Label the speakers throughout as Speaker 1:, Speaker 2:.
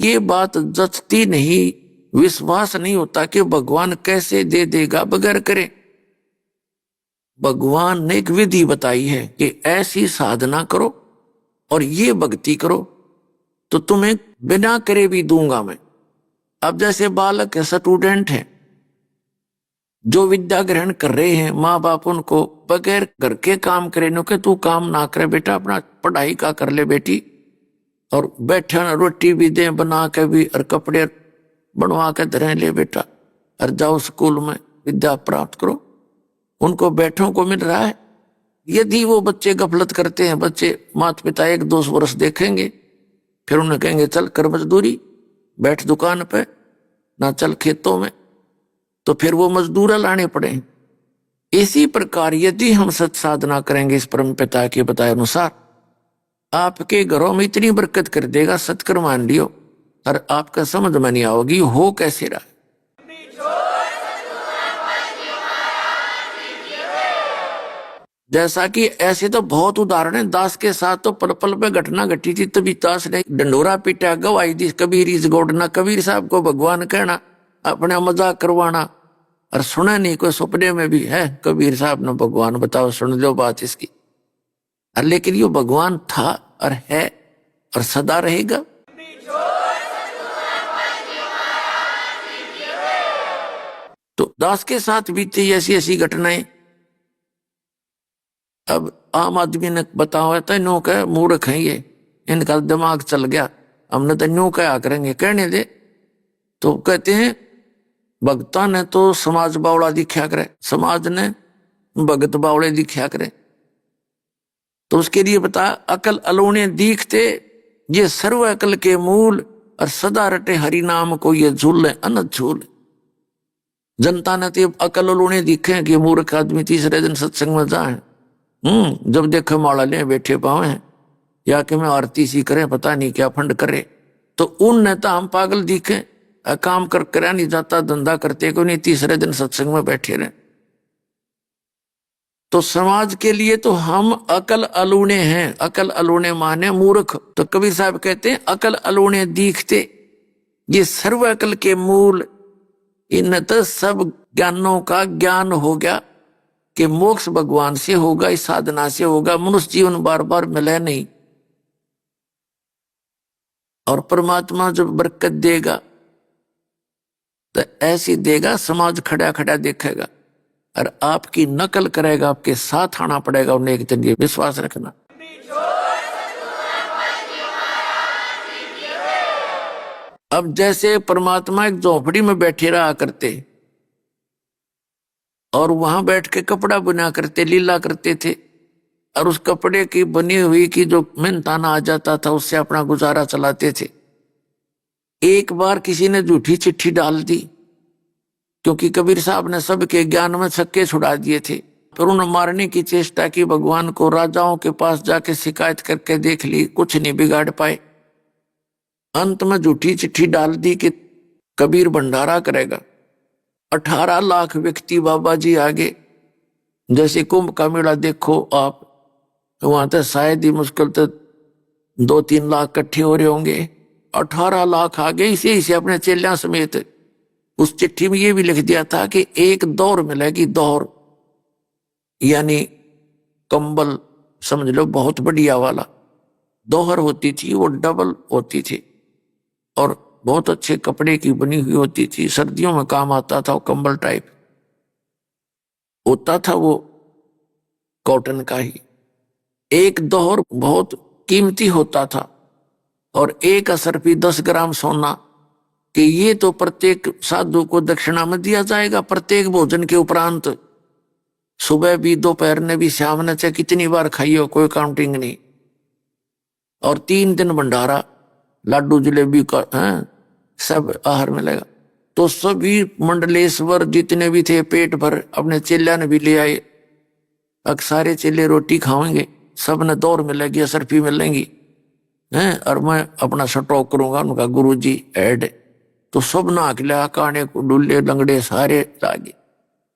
Speaker 1: ये बात जचती नहीं, विश्वास नहीं होता कि भगवान कैसे दे देगा बगैर करे। भगवान ने एक विधि बताई है कि ऐसी साधना करो और ये भक्ति करो तो तुम्हें बिना करे भी दूंगा मैं। अब जैसे बालक है, स्टूडेंट है, जो विद्या ग्रहण कर रहे हैं, माँ बाप उनको बगैर घर के काम करे नो के तू काम ना करे बेटा, अपना पढ़ाई का कर ले बेटी, और बैठे रोटी भी दे बना के भी और कपड़े बनवा के धरे ले बेटा और जाओ स्कूल में विद्या प्राप्त करो। उनको बैठों को मिल रहा है। यदि वो बच्चे गफलत करते हैं, बच्चे माता पिता 1-2 वर्ष देखेंगे, फिर उन्हें कहेंगे चल कर मजदूरी, बैठ दुकान पे, ना चल खेतों में, तो फिर वो मजदूर लाने पड़े। इसी प्रकार यदि हम सत साधना करेंगे इस परम पिता के बताए अनुसार, आपके घरों में इतनी बरकत कर देगा, सत्कर मान लियो, और आपका समझ में नहीं आओगी हो कैसे रहा। जैसा कि ऐसे तो बहुत उदाहरण है, दास के साथ तो पल पल पे घटना घटी थी, तभी दास ने डंडोरा पीटा, गवाही दी, कबीर इस गोडना, कबीर साहब को भगवान कहना, अपने मजाक करवाना, और सुना नहीं कोई सपने में भी है कबीर साहब ने भगवान, बताओ सुन लो बात इसकी। और लेकिन ये भगवान था और है और सदा रहेगा। तो दास के साथ बीती ऐसी ऐसी घटनाएं। अब आम आदमी ने बताओ तो नो कह मूर्ख है ये, इनका दिमाग चल गया, हमने तो न्यू क्या करेंगे, कहने दे। तो कहते हैं भक्ता ने तो समाज बावड़ा दिखा करे, समाज ने भगत बावड़े दिखा करे। तो उसके लिए बता, अकल अलोने दीखते ये सर्व अकल के मूल, और सदा रटे हरि नाम को ये झूल अनत झूल। जनता ने तो अकल अलोने दिखे कि मूर्ख आदमी तीसरे दिन सत्संग में जाए, जब देखे माला ले बैठे पावे हैं, या कि मैं आरती सी करे, पता नहीं क्या फंड करे, तो उन तो हम पागल दिखे, काम कर करा नहीं जाता, धंधा करते को नहीं, तीसरे दिन सत्संग में बैठे रहे। तो समाज के लिए तो हम अकल अलूने हैं। अकल अलूने माने मूर्ख। तो कबीर साहब कहते हैं अकल अलूने दिखते ये सर्व अकल के मूल, इन तो सब ज्ञानों का ज्ञान हो गया कि मोक्ष भगवान से होगा, इस साधना से होगा, मनुष्य जीवन बार बार मिले नहीं। और परमात्मा जब बरकत देगा तो ऐसी देगा, समाज खड़ा खड़ा देखेगा और आपकी नकल करेगा, आपके साथ आना पड़ेगा उन्हें एक दिन, ये विश्वास रखना। अब जैसे परमात्मा एक झोपड़ी में बैठे रहा करते और वहां बैठ के कपड़ा बुना करते, लीला करते थे, और उस कपड़े की बनी हुई की जो मेहनताना आ जाता था उससे अपना गुजारा चलाते थे। एक बार किसी ने झूठी चिट्ठी डाल दी, क्योंकि कबीर साहब ने सबके ज्ञान में छक्के छुड़ा दिए थे, फिर उन्होंने मारने की चेष्टा की भगवान को, राजाओं के पास जाके शिकायत करके देख ली, कुछ नहीं बिगाड़ पाए। अंत में झूठी चिट्ठी डाल दी कि कबीर भंडारा करेगा। 18 लाख व्यक्ति बाबा जी आगे, जैसे कुंभ का मेला देखो आप, वहां तक शायद ही मुश्किल तो 2-3 लाख इकट्ठे हो रहे होंगे। 18 लाख आगे इसे अपने चेलियां समेत। उस चिट्ठी में ये भी लिख दिया था कि एक दौर मिलेगी, दौर यानी कंबल समझ लो बहुत बढ़िया वाला, दोहर होती थी, वो डबल होती थी और बहुत अच्छे कपड़े की बनी हुई होती थी, सर्दियों में काम आता था, वो कंबल टाइप होता था, वो कॉटन का ही। एक दोहर बहुत कीमती होता था और एक असरफी 10 ग्राम सोना, कि ये तो प्रत्येक साधु को दक्षिणा में दिया जाएगा प्रत्येक भोजन के उपरांत। सुबह भी, दोपहर ने भी, शाम ने, चाहे कितनी बार खाइयो, कोई काउंटिंग नहीं। और 3 दिन भंडारा, लाडू जलेबी का सब आहार मिलेगा। तो सभी मंडलेश्वर जितने भी थे पेट भर अपने चेल्या ने भी ले आए। अब सारे चेले रोटी खाएंगे, सब ने दौर मिलेगी, असरफी मिलेंगी हैं, और मैं अपना स्टॉक करूंगा। उनका गुरु जी ऐड, तो सब नाक लिया, काने को डुल्ले लंगड़े सारे लागे।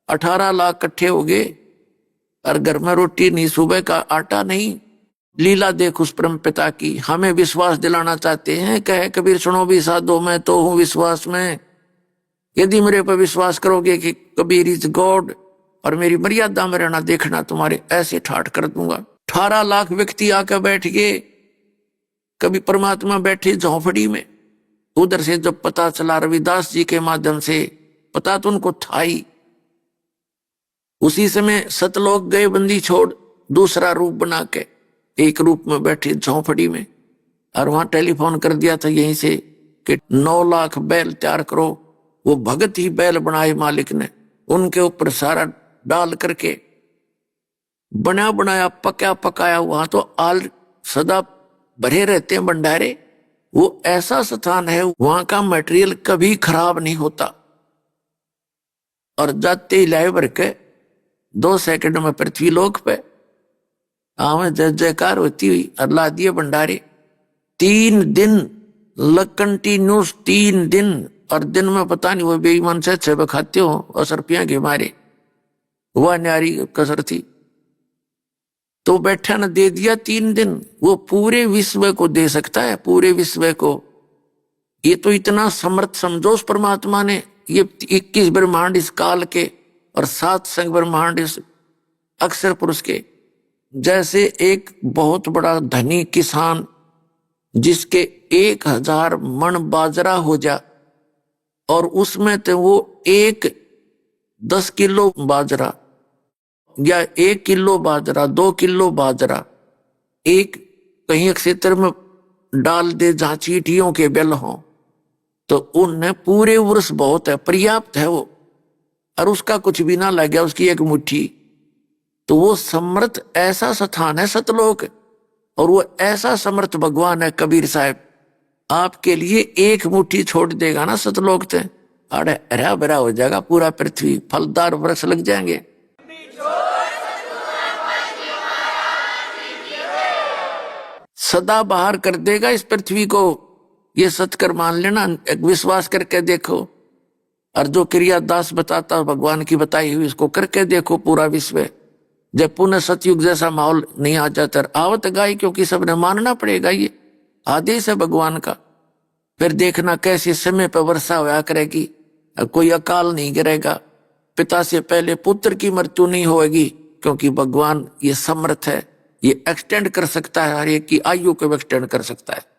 Speaker 1: 18 लाख इकट्ठे हो गए और घर में रोटी नहीं, सुबह का आटा नहीं, लीला देख उस परम पिता की। हमें विश्वास दिलाना चाहते हैं, कहे कबीर सुनो भी साधो मैं तो हूं विश्वास में। यदि मेरे पर विश्वास करोगे कि कबीर इज गॉड और मेरी मर्यादा में रहना, देखना तुम्हारे ऐसे ठाठ कर दूंगा। 18 लाख व्यक्ति आकर बैठ गए, कभी परमात्मा बैठे झोंपड़ी में। उधर से जब पता चला रविदास जी के माध्यम से, पता तो उनको था ही, उसी समय सतलोक गए बंदी छोड़, दूसरा रूप बना के एक रूप में बैठे झोंपड़ी में। और वहां टेलीफोन कर दिया था यहीं से कि 9 लाख बैल तैयार करो। वो भगत ही बैल बनाए मालिक ने, उनके ऊपर सारा डाल करके बना बनाया पका पकाया। वहां तो आल सदा भरे रहते हैं भंडारे। वो ऐसा स्थान है, वहां का मटेरियल कभी खराब नहीं होता। और जाते ही लाए भर के 2 सेकंड में पृथ्वी लोक पे आवे जय जयकार होती हुई और ला दिए भंडारे। 3 दिन कंटिन्यूस 3 दिन। और दिन में पता नहीं वो बेईमान से अच्छे खाते हो और सरपियां के मारे, वह न्यारी कसर थी। तो बैठा न दे दिया 3 दिन। वो पूरे विश्व को दे सकता है, पूरे विश्व को। ये तो इतना समर्थ समझो उस परमात्मा ने। ये 21 ब्रह्मांड इस काल के और 7 संग ब्रह्मांड इस अक्षर पुरुष के। जैसे एक बहुत बड़ा धनी किसान जिसके 1000 मन बाजरा हो जा और उसमें तो वो 10 किलो बाजरा या 1 किलो बाजरा 2 किलो बाजरा एक कहीं क्षेत्र में डाल दे जहां चींटियों के बेल हों, तो उनने पूरे वर्ष बहुत है, पर्याप्त है वो। और उसका कुछ भी ना लग गया, उसकी एक मुट्ठी। तो वो समर्थ ऐसा स्थान है सतलोक, और वो ऐसा समर्थ भगवान है कबीर साहब। आपके लिए एक मुट्ठी छोड़ देगा ना सतलोक से, अरे हरा भरा हो जाएगा पूरा पृथ्वी, फलदार वृक्ष लग जाएंगे। सदा बाहर कर देगा इस पृथ्वी को। ये सत्कर मान लेना, एक विश्वास करके देखो। और जो क्रिया दास बताता भगवान की बताई हुई, इसको करके देखो पूरा विश्व। जब पुनः सतयुग जैसा माहौल नहीं आ जाता, आवत गाई, क्योंकि सबने मानना पड़ेगा ये आदेश है भगवान का। फिर देखना कैसे समय पर वर्षा होया करेगी, कोई अकाल नहीं गिरेगा। पिता से पहले पुत्र की मृत्यु नहीं होगी, क्योंकि भगवान ये समर्थ है, ये एक्सटेंड कर सकता है, हर एक की आयु को एक्सटेंड कर सकता है।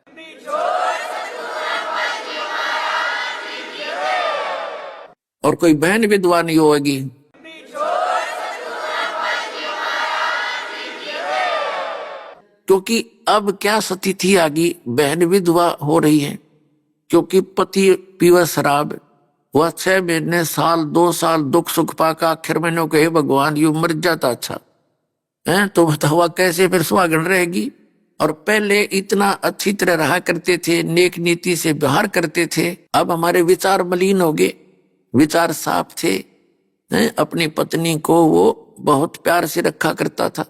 Speaker 1: और कोई बहन विधवा नहीं होगी। क्योंकि अब क्या स्थिति आ गई, बहन विधवा हो रही है क्योंकि पति पीवा शराब। वह 6 महीने साल 2 साल दुख सुख पाका, आखिर महीनों कहे भगवान यू मर जाता अच्छा है, तो बताओ कैसे फिर सुहागन रहेगी। और पहले इतना अच्छी तरह रहा करते थे, नेक नीति से व्यवहार करते थे। अब हमारे विचार मलिन हो गए, विचार साफ थे। अपनी पत्नी को वो बहुत प्यार से रखा करता था,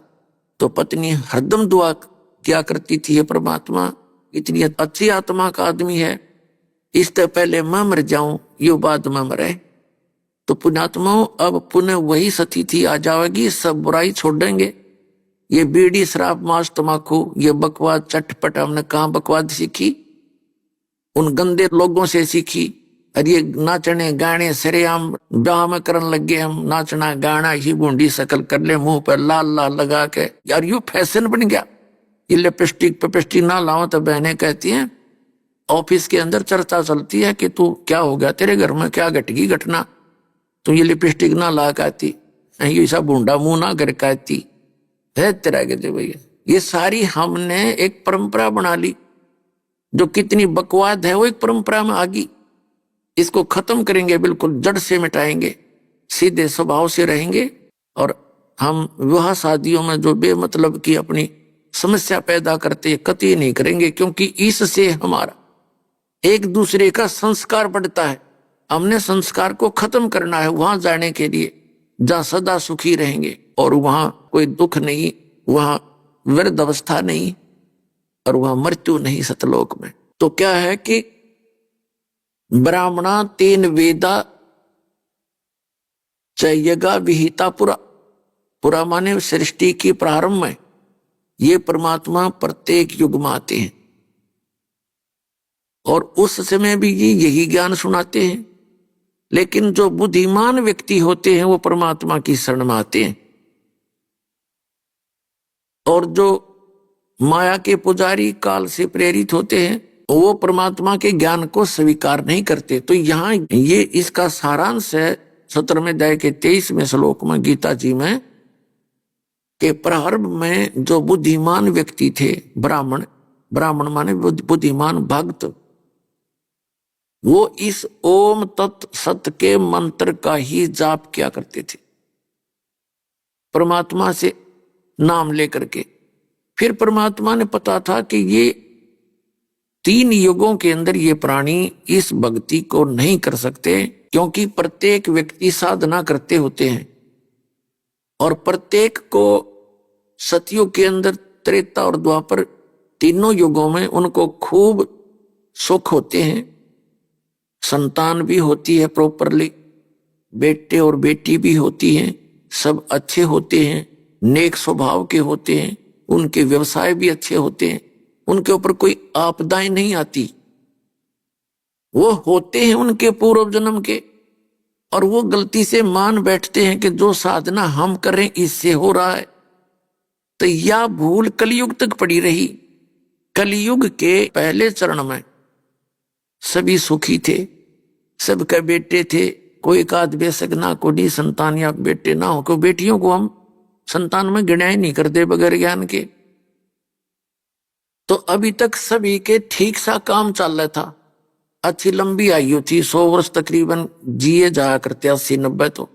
Speaker 1: तो पत्नी हरदम दुआ क्या करती थी, ये परमात्मा इतनी अच्छी आत्मा का आदमी है, इससे पहले मैं मर जाऊं, यो बाद में मरे। तो पुण्यात्माओं, अब पुनः वही स्थिति आ जाएगी, सब बुराई छोड़ेंगे। ये बीड़ी शराब मांस तमाकू ये बकवाद चटपट हमने कहाँ बकवाद सीखी, उन गंदे लोगों से सीखी। और ये नाचने गाने सरेआम ब्याह में करने लगे हम, नाचना गाना ही बूंदी शकल कर ले, मुंह पर लाल लाल लगा के। यार यू फैशन बन गया। ये लिपस्टिक पेपिस्टिक ना लाओ तो बहनें कहती हैं, ऑफिस के अंदर चर्चा चलती है कि तू क्या हो गया, तेरे घर में क्या घटगी घटना, तू ये लिपस्टिक ना ला कहती, ऐसा बूंदा मुंह ना कर कहती है तेरा कहते भैया। ये सारी हमने एक परंपरा बना ली, जो कितनी बकवाद है वो एक परंपरा में आ गई। इसको खत्म करेंगे, बिल्कुल जड़ से मिटाएंगे, सीधे स्वभाव से रहेंगे। और हम विवाह शादियों में जो बेमतलब की अपनी समस्या पैदा करते कतई नहीं करेंगे, क्योंकि इससे हमारा एक दूसरे का संस्कार बढ़ता है। हमने संस्कार को खत्म करना है वहां जाने के लिए जहां सदा सुखी रहेंगे, और वहां कोई दुख नहीं, वहां वृद्ध अवस्था नहीं, और वहां मृत्यु नहीं सतलोक में। तो क्या है कि ब्राह्मणा 3 वेदा चयगा विहिता पुरा। पुरा माने सृष्टि की प्रारंभ में ये परमात्मा प्रत्येक युग में आते हैं और उस समय भी ये यही ज्ञान सुनाते हैं। लेकिन जो बुद्धिमान व्यक्ति होते हैं वो परमात्मा की शरण में आते हैं, और जो माया के पुजारी काल से प्रेरित होते हैं वो परमात्मा के ज्ञान को स्वीकार नहीं करते। तो यहाँ ये इसका सारांश है 17वें अध्याय के 23वें श्लोक में गीता जी में, कि प्रारंभ में जो बुद्धिमान व्यक्ति थे, ब्राह्मण, ब्राह्मण माने बुद्धिमान भक्त, वो इस ओम तत् सत के मंत्र का ही जाप किया करते थे, परमात्मा से नाम लेकर के। फिर परमात्मा ने पता था कि ये 3 युगों के अंदर ये प्राणी इस भक्ति को नहीं कर सकते, क्योंकि प्रत्येक व्यक्ति साधना करते होते हैं और प्रत्येक को सतयुग के अंदर, त्रेता और द्वापर तीनों युगों में उनको खूब सुख होते हैं, संतान भी होती है प्रॉपरली, बेटे और बेटी भी होती हैं, सब अच्छे होते हैं, नेक स्वभाव के होते हैं, उनके व्यवसाय भी अच्छे होते हैं, उनके ऊपर कोई आपदाएं नहीं आती, वो होते हैं उनके पूर्व जन्म के। और वो गलती से मान बैठते हैं कि जो साधना हम कर रहे हैं इससे हो रहा है, तो यह भूल कलयुग तक पड़ी रही। कलयुग के पहले चरण में सभी सुखी थे, सबके बेटे थे, कोई काद बेशक ना कोई संतान या बेटे ना हो, को बेटियों को हम संतान में गिना ही नहीं करते बगैर ज्ञान के। तो अभी तक सभी के ठीक सा काम चल रहा था, अच्छी लंबी आयु थी, 100 वर्ष तकरीबन जिए जाया करते, 80-90 तो।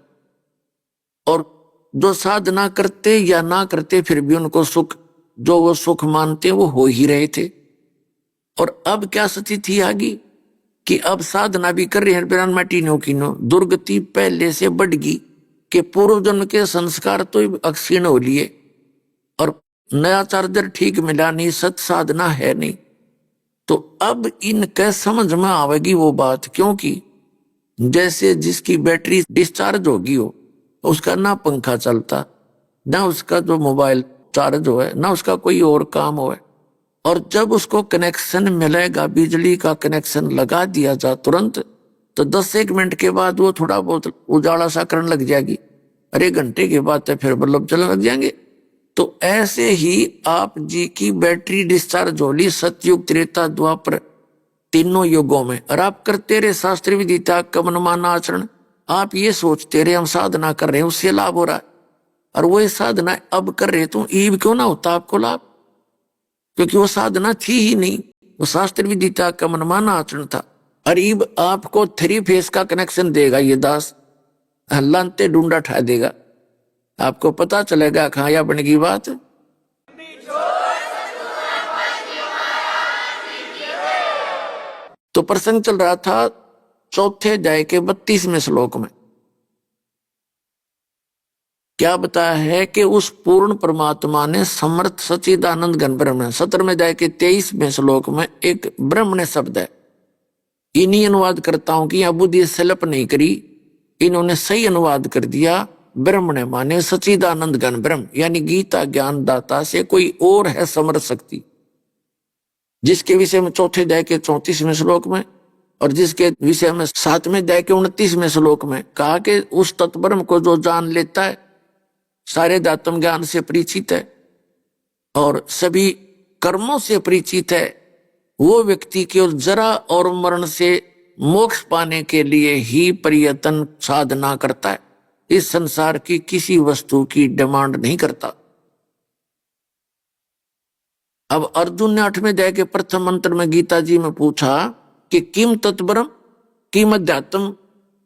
Speaker 1: और जो साधना करते या ना करते फिर भी उनको सुख, जो वो सुख मानते वो हो ही रहे थे। और अब क्या स्थिति आ गई कि अब साधना भी कर रहे हैं, बिरान माटीनो कीनो, दुर्गति पहले से बढ़ गई कि पूर्व जन्म के संस्कार तो अक्षीण हो लिए और नया चार्जर ठीक मिला नहीं, सत साधना है नहीं। तो अब इनके समझ में आवेगी वो बात, क्योंकि जैसे जिसकी बैटरी डिस्चार्ज होगी हो, उसका ना पंखा चलता, ना उसका जो मोबाइल चार्ज हो, ना उसका कोई और काम हो, और जब उसको कनेक्शन मिलेगा, बिजली का कनेक्शन लगा दिया जा तुरंत, तो 10-1 मिनट के बाद वो थोड़ा बहुत उजाला सा करने लग जाएगी, अरे घंटे के बाद तो फिर बल्ब चलने लग जाएंगे। तो ऐसे ही आप जी की बैटरी डिस्चार्ज हो ली सतयुग, त्रेता, द्वापर तीनों युगों में, और आप करते रहे शास्त्र विधि त्याग का मनमाना आचरण, आप ये सोचते रहे हम साधना कर रहे हैं उससे लाभ हो रहा है, और वो साधना अब कर रहे तो ईब क्यों ना होता आपको लाभ, क्योंकि वो साधना थी ही नहीं, वो शास्त्र विधि त्याग का मनमाना आचरण था। और ईब आपको 3 फेस का कनेक्शन देगा ये दास, हल्लाते ढूंढा ठा देगा, आपको पता चलेगा खाया बन की बात। तो प्रसंग चल रहा था 4थे अध्याय के 32वें श्लोक में, क्या बताया है कि उस पूर्ण परमात्मा ने समर्थ सच्चिदानंद घन ब्रह्म, 17वें अध्याय के 23वें श्लोक में एक ब्रह्मण्य शब्द है, इन्हीं अनुवाद करता हूं कि यहां बुद्धि सलप नहीं करी, इन्होंने सही अनुवाद कर दिया। ब्रह्मण्य माने सच्चिदानंद घन ब्रह्म, यानी गीता ज्ञान दाता से कोई और है समर्थ शक्ति, जिसके विषय में 4थे अध्याय के 34वें श्लोक में और जिसके विषय में 7वें अध्याय के 29वें श्लोक में कहा कि उस तत्ब्रह्म को जो जान लेता है, सारे दातम ज्ञान से परिचित है और सभी कर्मों से परिचित है, वो व्यक्ति केवल जरा और मरण से मोक्ष पाने के लिए ही प्रयत्न साधना करता है, इस संसार की किसी वस्तु की डिमांड नहीं करता। अब अर्जुन ने 8वें अध्याय के प्रथम मंत्र में गीता जी में पूछा कि किम तत्ब्रह्म, किम अध्यात्म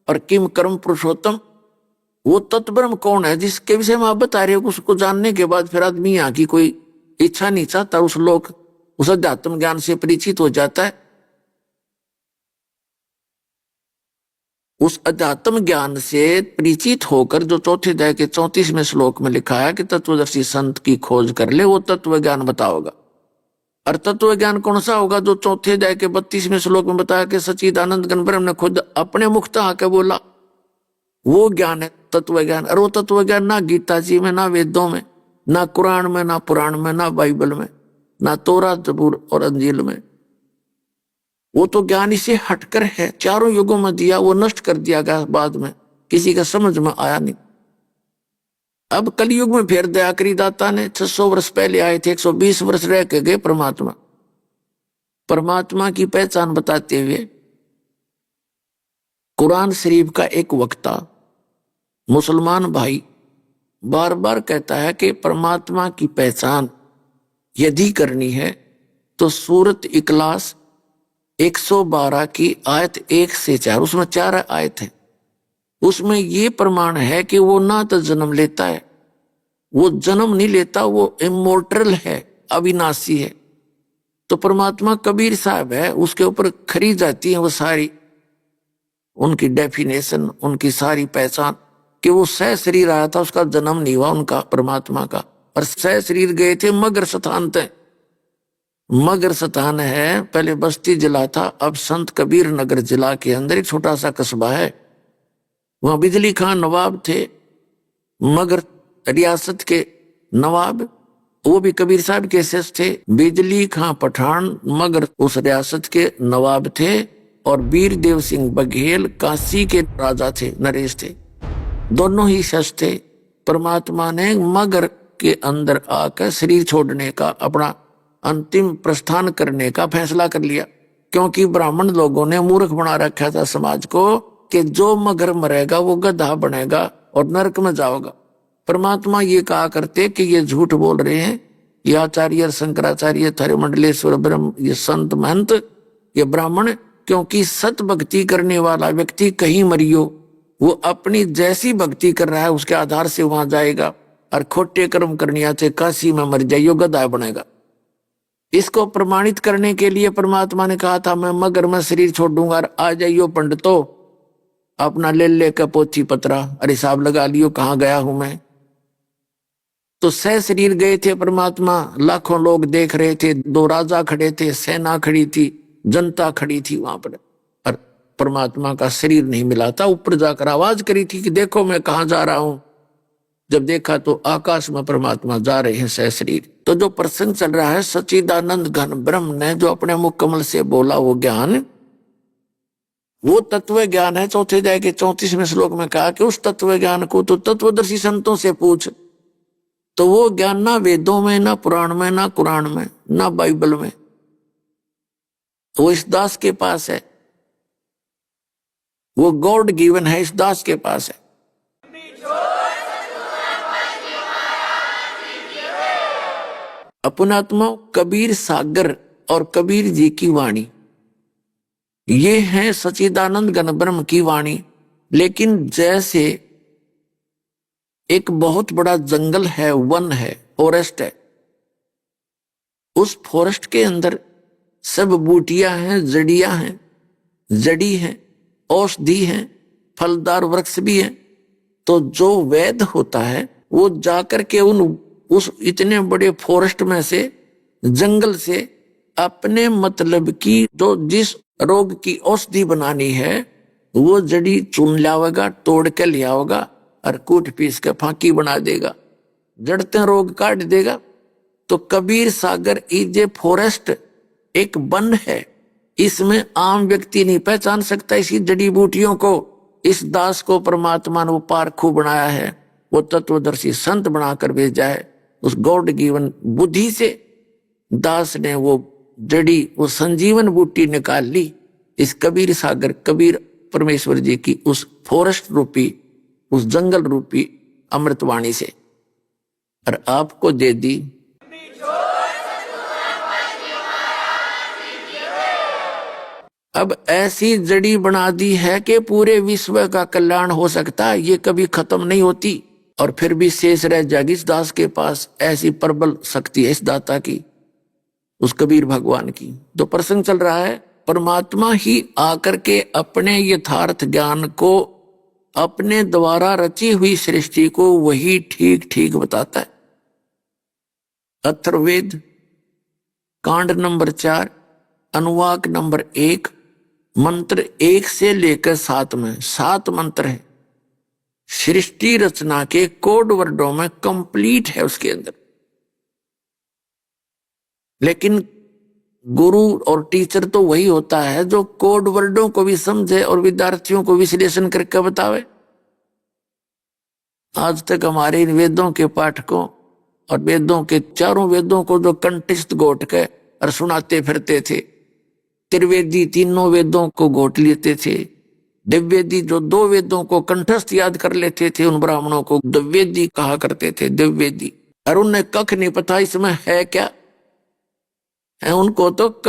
Speaker 1: और किम कर्म पुरुषोत्तम, वो तत्ब्रह्म कौन है जिसके विषय में आप बता रहे हो, उसको जानने के बाद फिर आदमी यहाँ की कोई इच्छा नहीं चाहता, उस लोक उस अध्यात्म ज्ञान से परिचित हो जाता है। उस अध्यात्म ज्ञान से परिचित होकर जो 4थे अध्याय के 34वें श्लोक में लिखा है कि तत्वदर्शी संत की खोज कर ले, वो तत्व ज्ञान बताओगा। और तत्व ज्ञान कौन सा होगा? जो 4थे अध्याय के 32वें श्लोक में बताया कि सच्चिदानंद घन ब्रह्म ने खुद अपने मुख आके बोला, वो ज्ञान है तत्व ज्ञान। और वो तत्व ज्ञान ना गीता जी में ना वेदों में, ना कुरान में, ना पुराण में, ना बाइबल में, ना तोरा जबूर और अंजील में। वो तो ज्ञान इसे हटकर है, चारों युगों में दिया, वो नष्ट कर दिया गया बाद में, किसी का समझ में आया नहीं। अब कलयुग में फिर दया करी दाता ने, 600 वर्ष पहले आए थे, 120 वर्ष रह के गए परमात्मा। परमात्मा की पहचान बताते हुए कुरान शरीफ का एक वक्ता मुसलमान भाई बार बार कहता है कि परमात्मा की पहचान यदि करनी है तो सूरत इखलास 112 की आयत 1 से 4, उसमें 4 आयत है, उसमें ये प्रमाण है कि वो ना तो जन्म लेता है, वो जन्म नहीं लेता, वो इमोर्टल है, अविनाशी है। तो परमात्मा कबीर साहब है, उसके ऊपर खरी जाती है वो सारी उनकी डेफिनेशन, उनकी सारी पहचान, कि वो सह शरीर आया था, उसका जन्म नहीं हुआ उनका परमात्मा का, और सह शरीर गए थे मगर स्थान तक। मगर स्थान है, पहले बस्ती जिला था, अब संत कबीर नगर जिला के अंदर एक छोटा सा कस्बा है। वहां बिजली खान नवाब थे, मगर रियासत के नवाब, वो भी कबीर साहब के शिष्य थे। बिजली खां पठान मगर उस रियासत के नवाब थे, और वीर देव सिंह बघेल काशी के राजा थे, नरेश थे, दोनों ही शिष्य थे। परमात्मा ने मगर के अंदर आकर शरीर छोड़ने का, अपना अंतिम प्रस्थान करने का फैसला कर लिया, क्योंकि ब्राह्मण लोगों ने मूर्ख बना रखा था समाज को कि जो मगर मरेगा वो गधा बनेगा और नरक में जाओगा। परमात्मा ये कहा करते कि ये झूठ बोल रहे हैं, ये आचार्य शंकराचार्य थारे मंडलेश्वर ब्रह्म, ये संत महंत, ये ब्राह्मण, क्योंकि सत भक्ति करने वाला व्यक्ति कहीं मरियो, वो अपनी जैसी भक्ति कर रहा है उसके आधार से वहां जाएगा, और खोटे कर्म करने से काशी में मर जाइयो, गधा बनेगा। इसको प्रमाणित करने के लिए परमात्मा ने कहा था मैं मगर में शरीर छोड़ दूंगा, और आ जाइयो पंडितो, अपना ले का पोथी पत्रा, अरे हिसाब लगा लियो कहाँ गया हूं मैं। तो सह शरीर गए थे परमात्मा, लाखों लोग देख रहे थे, 2 राजा खड़े थे, सेना खड़ी थी, जनता खड़ी थी वहां पर परमात्मा का शरीर नहीं मिला था। ऊपर जाकर आवाज करी थी कि देखो मैं कहां जा रहा हूं। जब देखा तो आकाश में परमात्मा जा रहे हैं सह शरीर। तो जो प्रसंग चल रहा है, सच्चिदानंद घन ब्रह्म ने जो अपने मुख कमल से बोला वो ज्ञान, वो तत्व ज्ञान है। चौथे अध्याय के 34वें श्लोक में कहा कि उस तत्व ज्ञान को तो तत्वदर्शी संतों से पूछ। तो वो ज्ञान ना वेदों में, ना पुराण में, ना कुरान में, ना बाइबल में, वो इस दास के पास है, वो गॉड गिवन है, इस दास के पास है। अपनात्मा कबीर सागर और कबीर जी की वाणी, ये है सच्चिदानंद घन ब्रह्म की वाणी। लेकिन जैसे एक बहुत बड़ा जंगल है, वन है, फॉरेस्ट है, उस फॉरेस्ट के अंदर सब बूटियां हैं, जड़ियां हैं, जड़ी हैं, औषधि हैं, फलदार वृक्ष भी हैं। तो जो वैद्य होता है वो जाकर के उस इतने बड़े फॉरेस्ट में से, जंगल से, अपने मतलब की जो जिस रोग की औषधि बनानी है वो जड़ी चुन लावेगा, तोड़ के ले आओगा और कूट पीस के फांकी बना देगा, जड़ते रोग काट देगा। तो कबीर सागर इजे फॉरेस्ट एक वन है, इसमें आम व्यक्ति नहीं पहचान सकता इसी जड़ी बूटियों को। इस दास को परमात्मा ने वो पारखू बनाया है, वो तत्वदर्शी संत बनाकर भेजा है। उस गॉड गिवन बुद्धि से दास ने वो जड़ी, वो संजीवन बूटी निकाल ली इस कबीर सागर, कबीर परमेश्वर जी की उस फॉरेस्ट रूपी, उस जंगल रूपी अमृतवाणी से, और आपको दे दी। अब ऐसी जड़ी बना दी है कि पूरे विश्व का कल्याण हो सकता है, ये कभी खत्म नहीं होती, और फिर भी शेष रह जाएगी इस दास के पास। ऐसी प्रबल शक्ति है इस दाता की, उस कबीर भगवान की। तो प्रसंग चल रहा है, परमात्मा ही आकर के अपने यथार्थ ज्ञान को, अपने द्वारा रची हुई सृष्टि को वही ठीक ठीक बताता है। अथर्ववेद कांड नंबर 4, अनुवाक नंबर 1, मंत्र 1 से लेकर 7 में 7 मंत्र है। सृष्टि रचना के कोड वर्डों में कंप्लीट है उसके अंदर। लेकिन गुरु और टीचर तो वही होता है जो कोड वर्डों को भी समझे और विद्यार्थियों को विश्लेषण करके बतावे। आज तक हमारे इन वेदों के पाठकों और वेदों के चारों वेदों को जो कंठस्थ घोट के और सुनाते फिरते थे, त्रिवेदी तीनों वेदों को घोट लेते थे, दिव्यवेदी जो दो वेदों को कंठस्थ याद कर लेते थे, उन ब्राह्मणों को दिव्यवेदी कहा करते थे, दिव्यवेदी। और उन्हें कख नहीं पता इसमें है क्या है, उनको तो कख